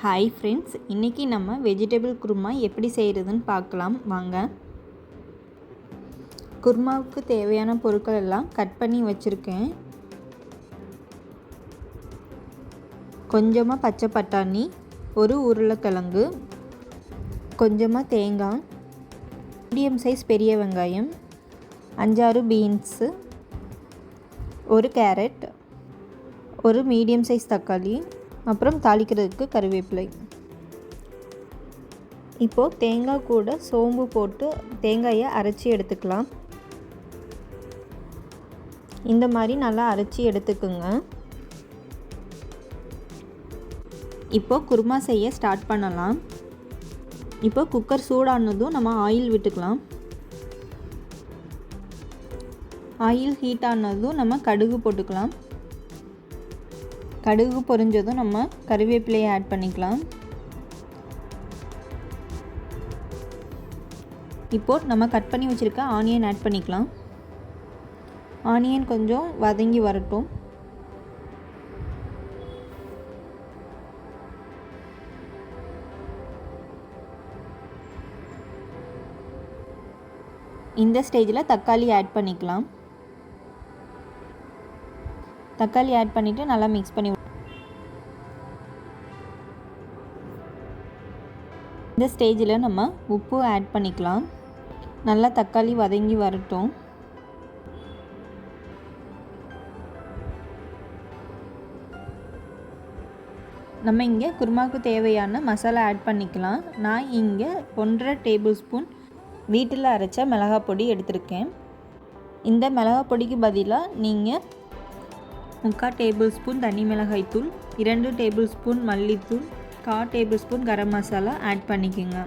Hi friends, இன்றைக்கி நம்ம vegetable kurma எப்படி செய்கிறதுன்னு பார்க்கலாம் வாங்க. குருமாவுக்கு தேவையான பொருட்கள் எல்லாம் கட் பண்ணி வச்சுருக்கேன். கொஞ்சமாக பச்சை பட்டாணி, ஒரு உருளைக்கிழங்கு, கொஞ்சமாக தேங்காய், மீடியம் சைஸ் பெரிய வெங்காயம், 5-6 பீன்ஸு, ஒரு கேரட், ஒரு மீடியம் சைஸ் தக்காளி, அப்புறம் தாளிக்கிறதுக்கு கருவேப்பிலை. இப்போது தேங்காய் கூட சோம்பு போட்டு தேங்காயை அரைச்சி எடுத்துக்கலாம். இந்த மாதிரி நல்லா அரைச்சி எடுத்துக்குங்க. இப்போது குருமா செய்ய ஸ்டார்ட் பண்ணலாம். இப்போ குக்கர் சூடானதும் நம்ம ஆயில் விட்டுக்கலாம். ஆயில் ஹீட் ஆனதும் நம்ம கடுகு போட்டுக்கலாம். கடுகு பொரிஞ்சதும் நம்ம கருவேப்பிலையை ஆட் பண்ணிக்கலாம். இப்போது நம்ம கட் பண்ணி வச்சுருக்க ஆனியன் ஆட் பண்ணிக்கலாம். ஆனியன் கொஞ்சம் வதங்கி வரட்டும். இந்த ஸ்டேஜில் தக்காளி ஆட் பண்ணிக்கலாம். தக்காளி ஆட் பண்ணிவிட்டு நல்லா மிக்ஸ் பண்ணி இந்த ஸ்டேஜில் நம்ம உப்பு ஆட் பண்ணிக்கலாம். நல்லா தக்காளி வதங்கி வரட்டும். நம்ம இங்கே குருமாவுக்கு தேவையான மசாலா ஆட் பண்ணிக்கலாம். நான் இங்கே 1.5 டேபிள் ஸ்பூன் வீட்டில் அரைச்ச மிளகாய் பொடி எடுத்திருக்கேன். இந்த மிளகாய் பொடிக்கு பதிலாக நீங்கள் 3/4 டேபிள் ஸ்பூன் தனி மிளகாய் தூள், 2 டேபிள் ஸ்பூன் மல்லித்தூள், 1/4 table spoon garam masala add பண்ணிக்கோங்க.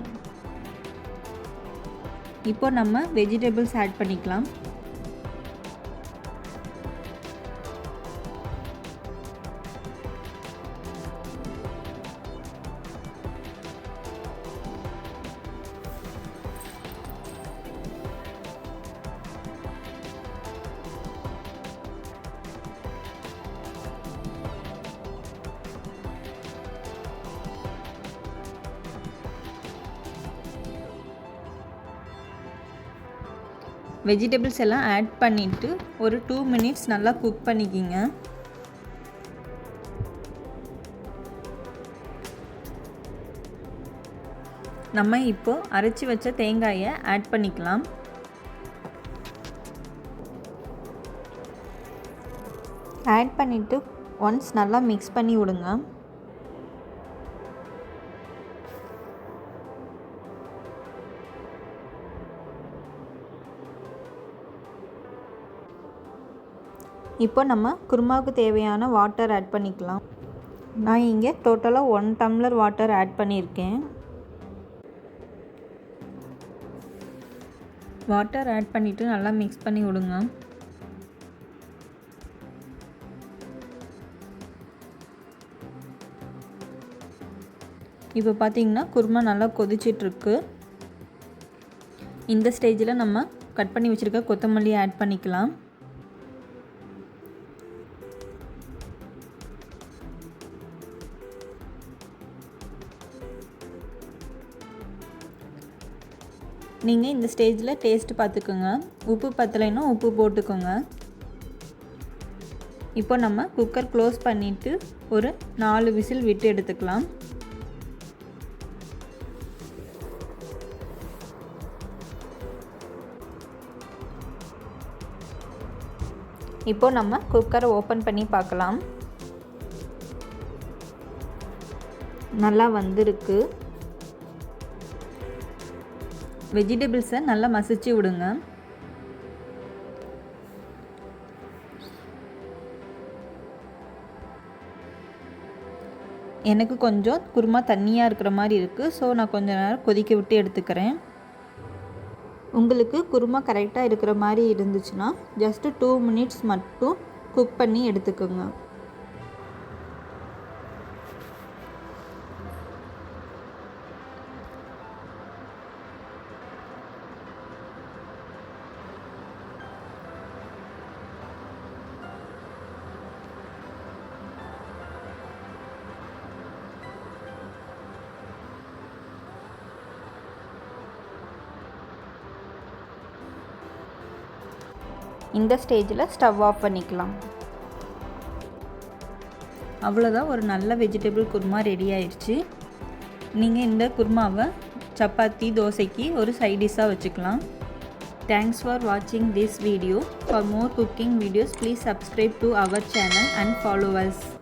இப்போ நம்ம வெஜிடபிள்ஸ் ஆட் பண்ணிக்கலாம். வெஜிடபிள்ஸ் எல்லாம் ஆட் பண்ணிவிட்டு ஒரு 2 மினிட்ஸ் நல்லா குக் பண்ணிக்கிங்க. நம்ம இப்போது அரைச்சி வச்ச தேங்காயை ஆட் பண்ணிக்கலாம். ஆட் பண்ணிவிட்டு ஒன்ஸ் நல்லா மிக்ஸ் பண்ணி விடுங்க. இப்போ நம்ம குருமாவுக்கு தேவையான வாட்டர் ஆட் பண்ணிக்கலாம். நான் இங்கே டோட்டலாக 1 டம்ளர் வாட்டர் ஆட் பண்ணியிருக்கேன். வாட்டர் ஆட் பண்ணிவிட்டு நல்லா மிக்ஸ் பண்ணி விடுங்க. இப்போ பார்த்திங்கன்னா குருமா நல்லா கொதிச்சிட்ருக்கு. இந்த ஸ்டேஜில் நம்ம கட் பண்ணி வச்சுருக்க கொத்தமல்லி ஆட் பண்ணிக்கலாம். நீங்கள் இந்த ஸ்டேஜில் டேஸ்ட்டு பார்த்துக்கோங்க. உப்பு பத்தலைன்னா உப்பு போட்டுக்கோங்க. இப்போ நம்ம குக்கர் க்ளோஸ் பண்ணிவிட்டு ஒரு 4 விசில் விட்டு எடுத்துக்கலாம். இப்போ நம்ம குக்கரை ஓப்பன் பண்ணி பார்க்கலாம். நல்லா வந்திருக்கு. வெஜிடபிள்ஸை நல்லா மசிச்சு விடுங்க. எனக்கு கொஞ்சம் குருமா தண்ணியாக இருக்கிற மாதிரி இருக்குது. ஸோ நான் கொஞ்சம் நேரம் கொதிக்க விட்டு எடுத்துக்கிறேன். உங்களுக்கு குருமா கரெக்டாக இருக்கிற மாதிரி இருந்துச்சுன்னா ஜஸ்ட்டு 2 மினிட்ஸ் மட்டும் குக் பண்ணி எடுத்துக்கோங்க. இந்த ஸ்டேஜில் ஸ்டவ் ஆஃப் பண்ணிக்கலாம். அவ்வளோதான், ஒரு நல்ல வெஜிடபிள் குருமா ரெடி ஆயிடுச்சு. நீங்கள் இந்த குருமாவை சப்பாத்தி தோசைக்கு ஒரு சைட் டிஷ்ஷாக வச்சுக்கலாம். Thanks for watching this video. For more cooking videos, please subscribe to our channel and follow us.